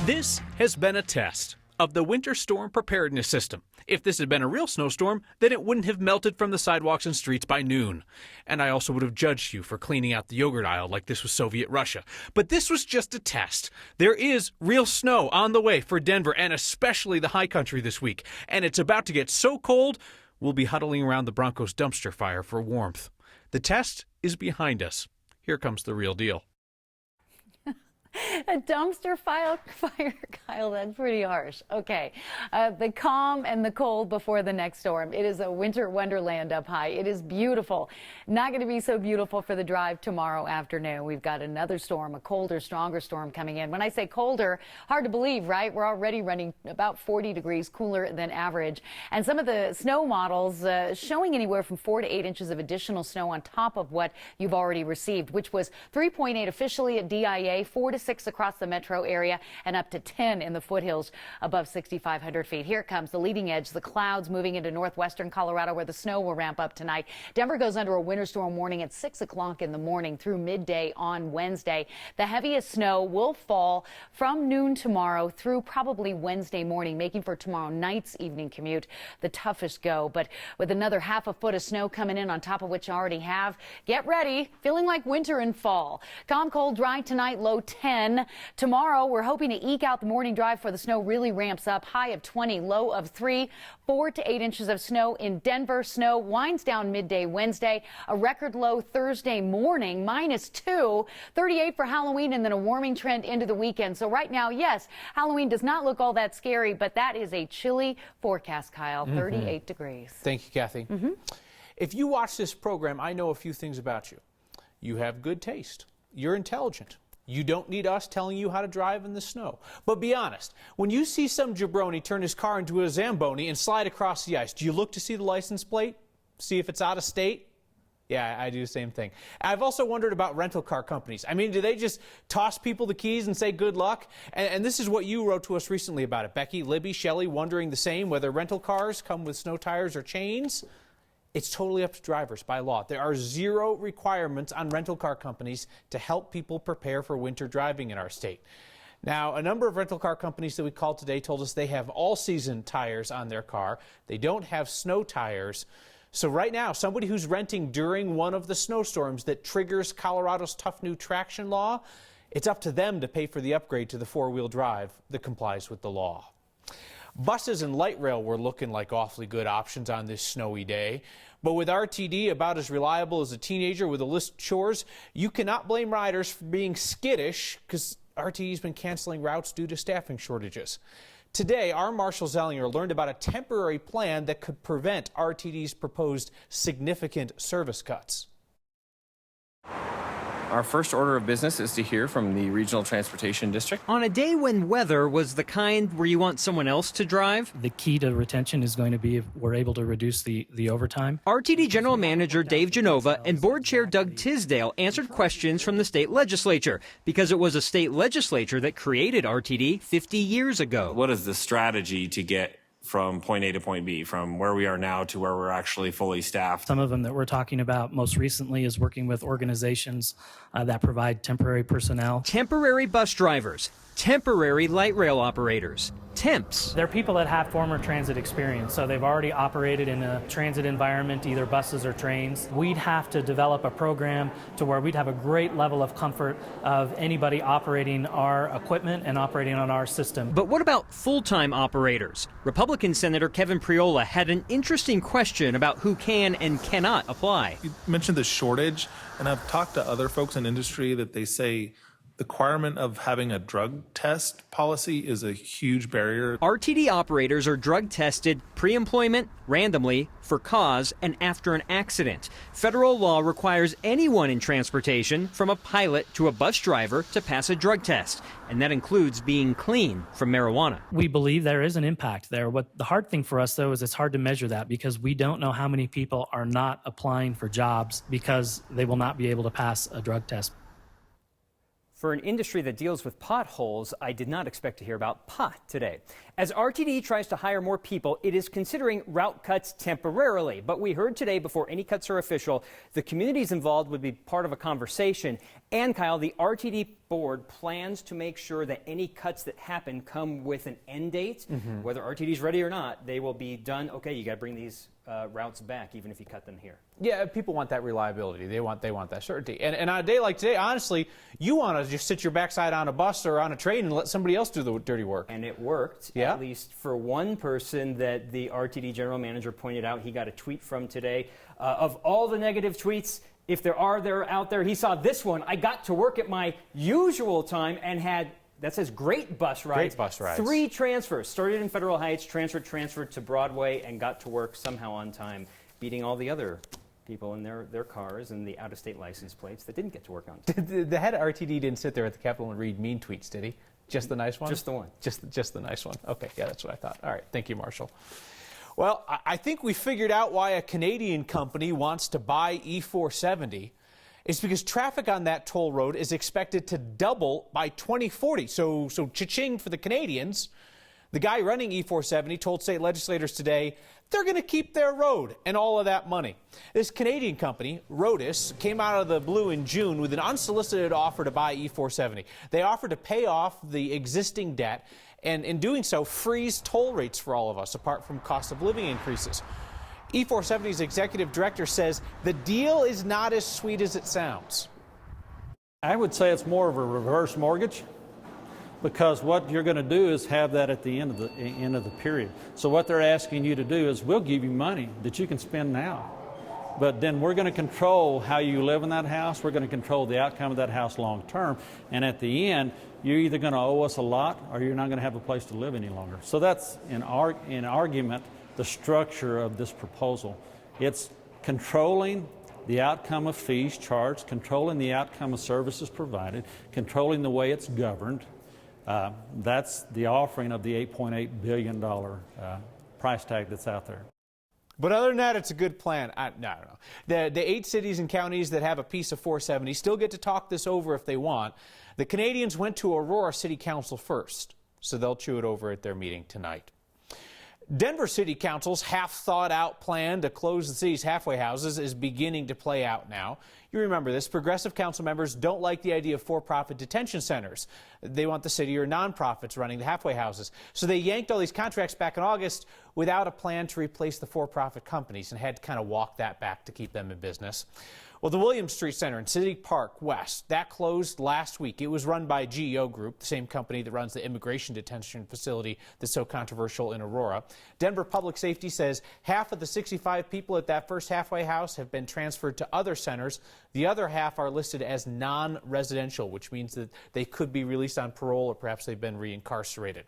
This has been a test of the winter storm preparedness system. If this had been a real snowstorm, then it wouldn't have melted from the sidewalks and streets by noon. And I also would have judged you for cleaning out the yogurt aisle like this was Soviet Russia. But this was just a test. There is real snow on the way for Denver and especially the high country this week. And it's about to get so cold, we'll be huddling around the Broncos dumpster fire for warmth. The test is behind us. Here comes the real deal. A dumpster fire, Kyle, that's pretty harsh. Okay, the calm and the cold before the next storm. It is a winter wonderland up high. It is beautiful. Not going to be so beautiful for the drive tomorrow afternoon. We've got another storm, a colder, stronger storm coming in. When I say colder, hard to believe, right? We're already running about 40 degrees cooler than average. And some of the snow models showing anywhere from 4 to 8 inches of additional snow on top of what you've already received, which was 3.8 officially at DIA, 4 to 6 across the metro area, and up to 10 in the foothills above 6,500 feet. Here it comes, the leading edge, the clouds moving into northwestern Colorado where the snow will ramp up tonight. Denver goes under a winter storm warning at 6 o'clock in the morning through midday on Wednesday. The heaviest snow will fall from noon tomorrow through probably Wednesday morning, making for tomorrow night's evening commute the toughest go. But with another half a foot of snow coming in on top of what you already have, get ready, feeling like winter and fall. Calm, cold, dry tonight, low 10. Tomorrow, we're hoping to eke out the morning drive for the snow really ramps up. High of 20, low of 3, 4 to 8 inches of snow in Denver. Snow winds down midday Wednesday. A record low Thursday morning, -2, 38 for Halloween, and then a warming trend into the weekend. So right now, yes, Halloween does not look all that scary, but that is a chilly forecast, Kyle. 38 degrees. Thank you, Kathy. If you watch this program, I know a few things about you. You have good taste. You're intelligent. You don't need us telling you how to drive in the snow. But be honest, when you see some jabroni turn his car into a Zamboni and slide across the ice, do you look to see the license plate? See if it's out of state? Yeah, I do the same thing. I've also wondered about rental car companies. I mean, do they just toss people the keys and say good luck? And this is what you wrote to us recently about it. Becky, Libby, Shelley wondering the same, whether rental cars come with snow tires or chains. It's totally up to drivers by law. There are 0 requirements on rental car companies to help people prepare for winter driving in our state. Now, a number of rental car companies that we called today told us they have all-season tires on their car. They don't have snow tires. So right now, somebody who's renting during one of the snowstorms that triggers Colorado's tough new traction law, it's up to them to pay for the upgrade to the four-wheel drive that complies with the law. Buses and light rail were looking like awfully good options on this snowy day. But with RTD about as reliable as a teenager with a list of chores, you cannot blame riders for being skittish because RTD's been canceling routes due to staffing shortages. Today, our Marshall Zellinger learned about a temporary plan that could prevent RTD's proposed significant service cuts. Our first order of business is to hear from the Regional Transportation District. On a day when weather was the kind where you want someone else to drive, the key to retention is going to be if we're able to reduce the overtime. RTD General Manager Dave Genova and Board Chair Doug Tisdale answered questions from the state legislature because it was a state legislature that created RTD 50 years ago. What is the strategy to get from point A to point B, from where we are now to where we're actually fully staffed? Some of them that we're talking about most recently is working with organizations that provide temporary personnel. Temporary bus drivers, temporary light rail operators, temps. They're people that have former transit experience, so they've already operated in a transit environment, either buses or trains. We'd have to develop a program to where we'd have a great level of comfort of anybody operating our equipment and operating on our system. But what about full-time operators? Republican Senator Kevin Priola had an interesting question about who can and cannot apply. You mentioned the shortage, and I've talked to other folks in industry that they say the requirement of having a drug test policy is a huge barrier. RTD operators are drug tested pre-employment, randomly, for cause, and after an accident. Federal law requires anyone in transportation, from a pilot to a bus driver, to pass a drug test. And that includes being clean from marijuana. We believe there is an impact there. What the hard thing for us, though, is it's hard to measure that because we don't know how many people are not applying for jobs because they will not be able to pass a drug test. For an industry that deals with potholes, I did not expect to hear about pot today. As RTD tries to hire more people, it is considering route cuts temporarily. But we heard today, before any cuts are official, the communities involved would be part of a conversation. And Kyle, the RTD board plans to make sure that any cuts that happen come with an end date. Whether RTD is ready or not, they will be done. Okay, you got to bring these routes back, even if you cut them here. Yeah, people want that reliability. They want that certainty. And on a day like today, honestly, you want to just sit your backside on a bus or on a train and let somebody else do the dirty work. And it worked, at least for one person that the RTD general manager pointed out. He got a tweet from today. Of all the negative tweets, if they're out there, he saw this one. I got to work at my usual time and had, that says great bus rides. Great bus rides. 3 transfers. Started in Federal Heights, transferred to Broadway, and got to work somehow on time, beating all the other people in their cars and the out-of-state license plates that didn't get to work on time. The head of RTD didn't sit there at the Capitol and read mean tweets, did he? Just the nice one? Just the one. Just the nice one. Okay, yeah, that's what I thought. All right, thank you, Marshall. Well, I think we figured out why a Canadian company wants to buy E470. It's because traffic on that toll road is expected to double by 2040. So cha-ching for the Canadians. The guy running E470 told state legislators today they're going to keep their road and all of that money. This Canadian company, Rotis, came out of the blue in June with an unsolicited offer to buy E470. They offered to pay off the existing debt and in doing so freeze toll rates for all of us, apart from cost of living increases. E470's executive director says the deal is not as sweet as it sounds. I would say it's more of a reverse mortgage, because what you're going to do is have that at the end of the period. So what they're asking you to do is, we'll give you money that you can spend now, but then we're going to control how you live in that house. We're going to control the outcome of that house long term, and at the end, you're either going to owe us a lot or you're not going to have a place to live any longer. So that's in argument the structure of this proposal. It's controlling the outcome of fees charged, controlling the outcome of services provided, controlling the way it's governed. That's the offering of the $8.8 billion price tag that's out there. But other than that, it's a good plan. I don't know. The 8 cities and counties that have a piece of 470 still get to talk this over if they want. The Canadians went to Aurora City Council first, so they'll chew it over at their meeting tonight. Denver City Council's half-thought-out plan to close the city's halfway houses is beginning to play out now. You remember this. Progressive council members don't like the idea of for-profit detention centers. They want the city or nonprofits running the halfway houses. So they yanked all these contracts back in August without a plan to replace the for-profit companies and had to kind of walk that back to keep them in business. Well, the Williams Street Center in City Park West, that closed last week. It was run by GEO Group, the same company that runs the immigration detention facility that's so controversial in Aurora. Denver Public Safety says half of the 65 people at that first halfway house have been transferred to other centers. The other half are listed as non-residential, which means that they could be released on parole or perhaps they've been reincarcerated.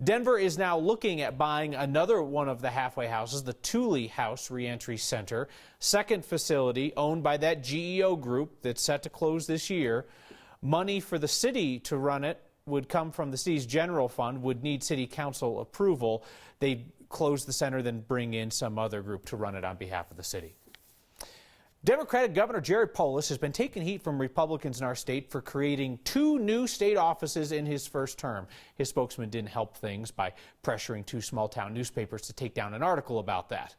Denver is now looking at buying another one of the halfway houses, the Thule House Reentry Center, second facility owned by that GEO group that's set to close this year. Money for the city to run it would come from the city's general fund, would need city council approval. They'd close the center, then bring in some other group to run it on behalf of the city. Democratic Governor Jared Polis has been taking heat from Republicans in our state for creating 2 new state offices in his first term. His spokesman didn't help things by pressuring 2 small-town newspapers to take down an article about that.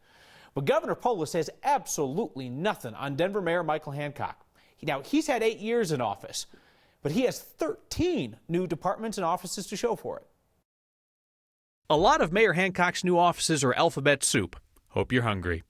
But Governor Polis has absolutely nothing on Denver Mayor Michael Hancock. Now, he's had 8 years in office, but he has 13 new departments and offices to show for it. A lot of Mayor Hancock's new offices are alphabet soup. Hope you're hungry.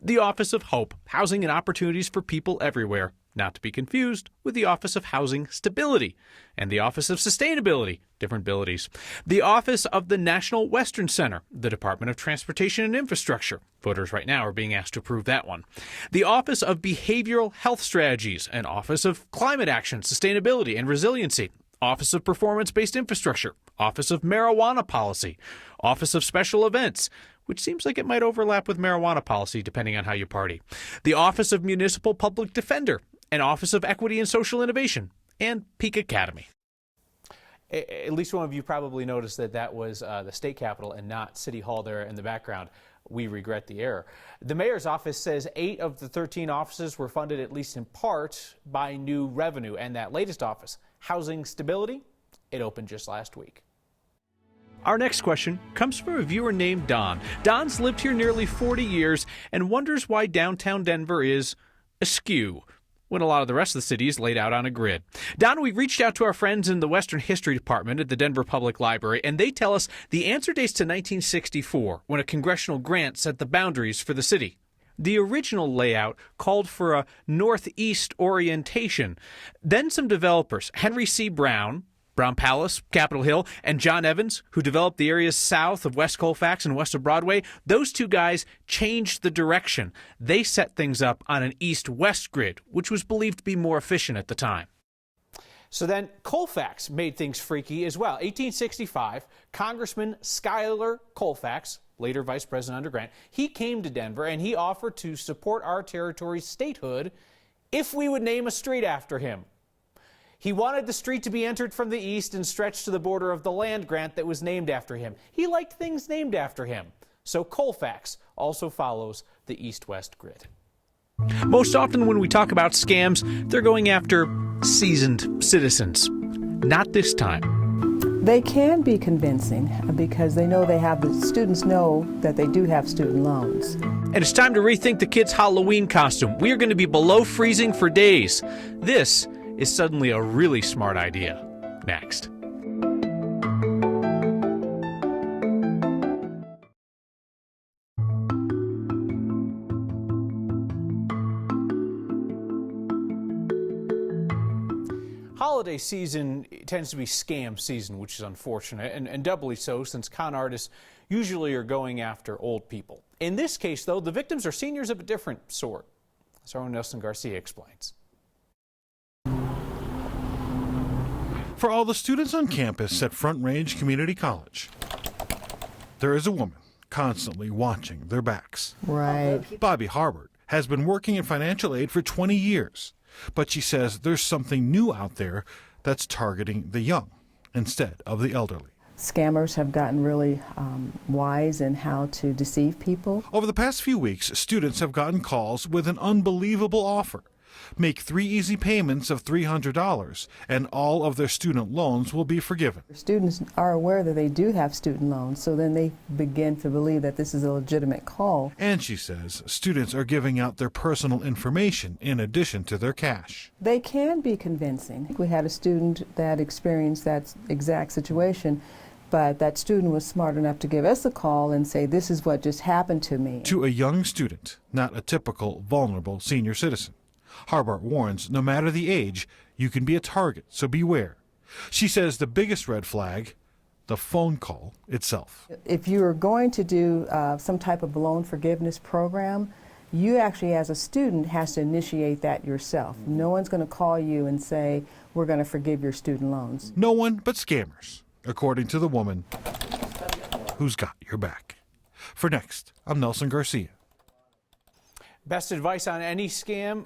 The Office of Hope, Housing and Opportunities for People Everywhere, not to be confused with the Office of Housing Stability, and the Office of Sustainability, different abilities. The Office of the National Western Center, the Department of Transportation and Infrastructure. Voters right now are being asked to approve that one. The Office of Behavioral Health Strategies, and Office of Climate Action, Sustainability and Resiliency. Office of Performance-Based Infrastructure, Office of Marijuana Policy, Office of Special Events, which seems like it might overlap with marijuana policy depending on how you party, the Office of Municipal Public Defender, and Office of Equity and Social Innovation, and Peak Academy. At least one of you probably noticed that that was the state capitol and not City Hall there in the background. We regret the error. The mayor's office says 8 of the 13 offices were funded at least in part by new revenue. And that latest office, Housing Stability, it opened just last week. Our next question comes from a viewer named Don. Don's lived here nearly 40 years and wonders why downtown Denver is askew when a lot of the rest of the city is laid out on a grid. Don, we've reached out to our friends in the Western History Department at the Denver Public Library, and they tell us the answer dates to 1964, when a congressional grant set the boundaries for the city. The original layout called for a northeast orientation. Then some developers, Henry C. Brown Palace, Capitol Hill, and John Evans, who developed the areas south of West Colfax and west of Broadway, those two guys changed the direction. They set things up on an east-west grid, which was believed to be more efficient at the time. So then Colfax made things freaky as well. 1865, Congressman Schuyler Colfax, later Vice President under Grant, he came to Denver and he offered to support our territory's statehood if we would name a street after him. He wanted the street to be entered from the east and stretch to the border of the land grant that was named after him. He liked things named after him. So Colfax also follows the east-west grid. Most often when we talk about scams, they're going after seasoned citizens. Not this time. They can be convincing because they know the students know that they do have student loans. And it's time to rethink the kids' Halloween costume. We are going to be below freezing for days. This is suddenly a really smart idea. Next. Holiday season tends to be scam season, which is unfortunate, and doubly so since con artists usually are going after old people. In this case, though, the victims are seniors of a different sort. As our own Nelson Garcia explains. For all the students on campus at Front Range Community College, there is a woman constantly watching their backs. Right. Bobby Harbert has been working in financial aid for 20 years, but she says there's something new out there that's targeting the young instead of the elderly. Scammers have gotten really wise in how to deceive people. Over the past few weeks, students have gotten calls with an unbelievable offer. Make 3 easy payments of $300 and all of their student loans will be forgiven. Students are aware that they do have student loans, so then they begin to believe that this is a legitimate call. And she says students are giving out their personal information in addition to their cash. They can be convincing. We had a student that experienced that exact situation, but that student was smart enough to give us a call and say, this is what just happened to me. To a young student, not a typical vulnerable senior citizen. Harbart warns no matter the age, you can be a target, so beware. She says the biggest red flag, the phone call itself. If you are going to do some type of loan forgiveness program, you actually as a student has to initiate that yourself. No one's going to call you and say, we're going to forgive your student loans. No one but scammers, according to the woman who's got your back. For Next, I'm Nelson Garcia. Best advice on any scam,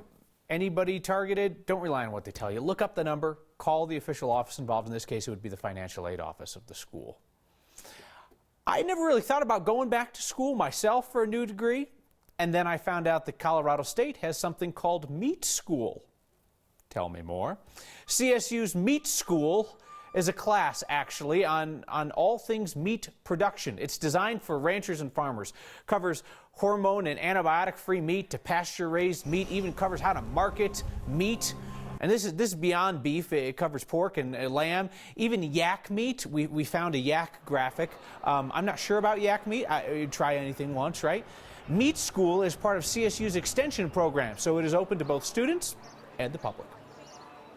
anybody targeted, don't rely on what they tell you. Look up the number, call the official office involved. In this case, it would be the financial aid office of the school. I never really thought about going back to school myself for a new degree, and then I found out that Colorado State has something called Meat School. Tell me more. CSU's Meat School is a class, actually, on all things meat production. It's designed for ranchers and farmers. Covers hormone and antibiotic-free meat to pasture-raised meat, even covers how to market meat. And this is beyond beef. It covers pork and lamb, even yak meat. We found a yak graphic. I'm not sure about yak meat. I'd try anything once, right? Meat School is part of CSU's extension program, so it is open to both students and the public.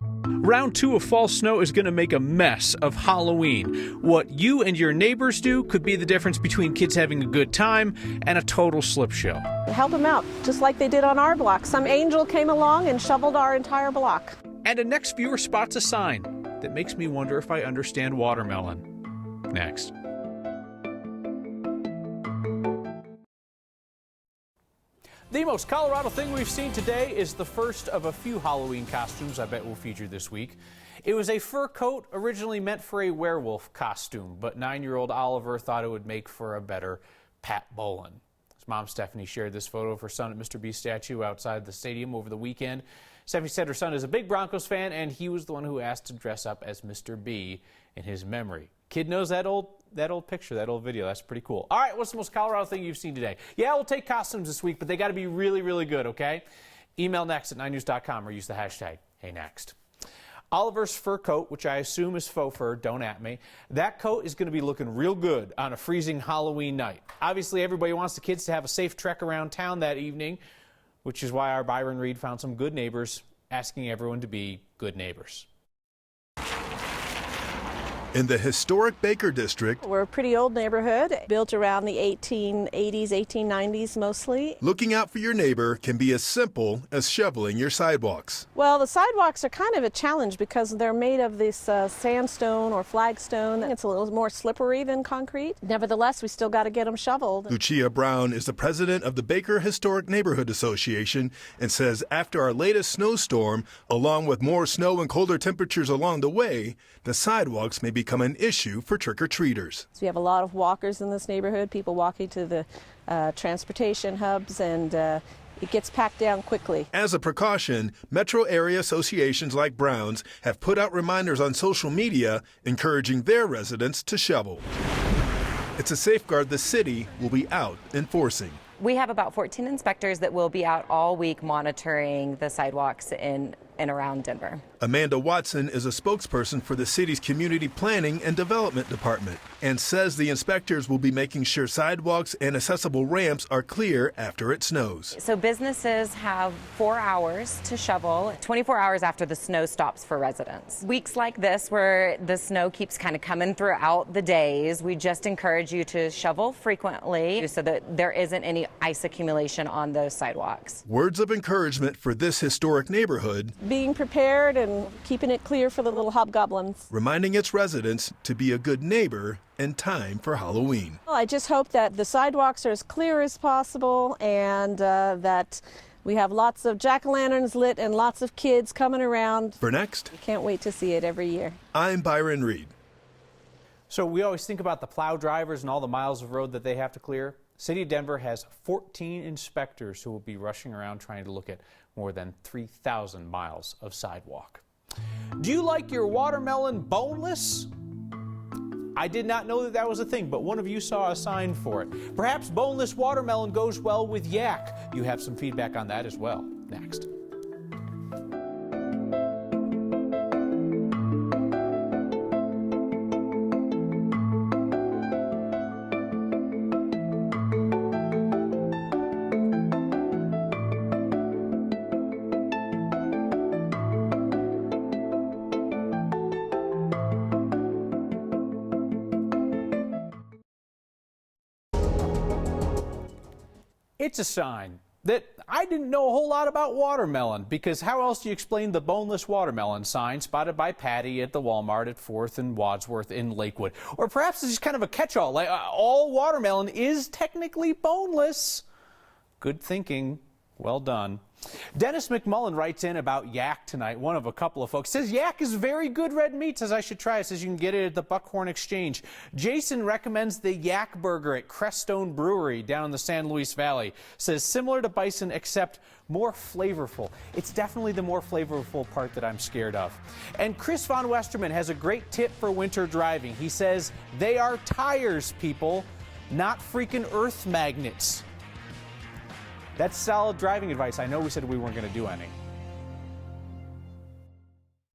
Round 2 of fall snow is going to make a mess of Halloween. What you and your neighbors do could be the difference between kids having a good time and a total slip show. Help them out, just like they did on our block. Some angel came along and shoveled our entire block. And a next viewer spots a sign that makes me wonder if I understand watermelon. Next. The most Colorado thing we've seen today is the first of a few Halloween costumes I bet we'll feature this week. It was a fur coat originally meant for a werewolf costume, but 9-year-old Oliver thought it would make for a better Pat Bolin. As Mom Stephanie shared this photo of her son at Mr. B statue outside the stadium over the weekend. Stephanie said her son is a big Broncos fan, and he was the one who asked to dress up as Mr. B in his memory. Kid knows that old picture, that old video. That's pretty cool. All right, what's the most Colorado thing you've seen today? Yeah, we'll take costumes this week, but they got to be really, really good, okay? Email next@9news.com or use the hashtag #HeyNext. Oliver's fur coat, which I assume is faux fur, don't at me. That coat is going to be looking real good on a freezing Halloween night. Obviously, everybody wants the kids to have a safe trek around town that evening, which is why our Byron Reed found some good neighbors, asking everyone to be good neighbors. In the historic Baker District, We're a pretty old neighborhood, built around the 1880s, 1890s mostly. looking out for your neighbor can be as simple as shoveling your sidewalks. Well, the sidewalks are kind of a challenge because they're made of this sandstone or flagstone. It's a little more slippery than concrete. Nevertheless, we still got to get them shoveled. Lucia Brown is the president of the Baker Historic Neighborhood Association and says after our latest snowstorm, along with more snow and colder temperatures along the way, the sidewalks may become an issue for trick-or-treaters. So we have a lot of walkers in this neighborhood, people walking to the transportation hubs, and it gets packed down quickly. As a precaution, metro area associations like Brown's have put out reminders on social media encouraging their residents to shovel. It's a safeguard the city will be out enforcing. We have about 14 inspectors that will be out all week monitoring the sidewalks in and around Denver. Amanda Watson is a spokesperson for the city's Community Planning and Development Department and says the inspectors will be making sure sidewalks and accessible ramps are clear after it snows. So businesses have 4 hours to shovel, 24 hours after the snow stops for residents. Weeks like this where the snow keeps kind of coming throughout the days, we just encourage you to shovel frequently so that there isn't any ice accumulation on those sidewalks. Words of encouragement for this historic neighborhood, Being prepared and keeping it clear for the little hobgoblins. reminding its residents to be a good neighbor in time for Halloween. Well, I just hope that the sidewalks are as clear as possible and that we have lots of jack-o'-lanterns lit and lots of kids coming around. For Next, Can't wait to see it every year. I'm Byron Reed. So we always think about the plow drivers and all the miles of road that they have to clear. City of Denver has 14 inspectors who will be rushing around trying to look at more than 3,000 miles of sidewalk. Do you like your watermelon boneless? I did not know that that was a thing, but one of you saw a sign for it. Perhaps boneless watermelon goes well with yak. You have some feedback on that as well. Next. It's a sign that I didn't know a whole lot about watermelon, because how else do you explain the boneless watermelon sign spotted by Patty at the Walmart at 4th and Wadsworth in Lakewood? Or perhaps it's just kind of a catch-all, like all watermelon is technically boneless. Good thinking. Well done. Dennis McMullen writes in about yak tonight, one of a couple of folks. Says yak is very good red meat, says I should try it. Says you can get it at the Buckhorn Exchange. Jason recommends the Yak Burger at Crestone Brewery down in the San Luis Valley. Says similar to bison except more flavorful. It's definitely the more flavorful part that I'm scared of. And Chris Von Westerman has a great tip for winter driving. He says they are tires, people, not freaking earth magnets. That's solid driving advice. I know we said we weren't going to do any.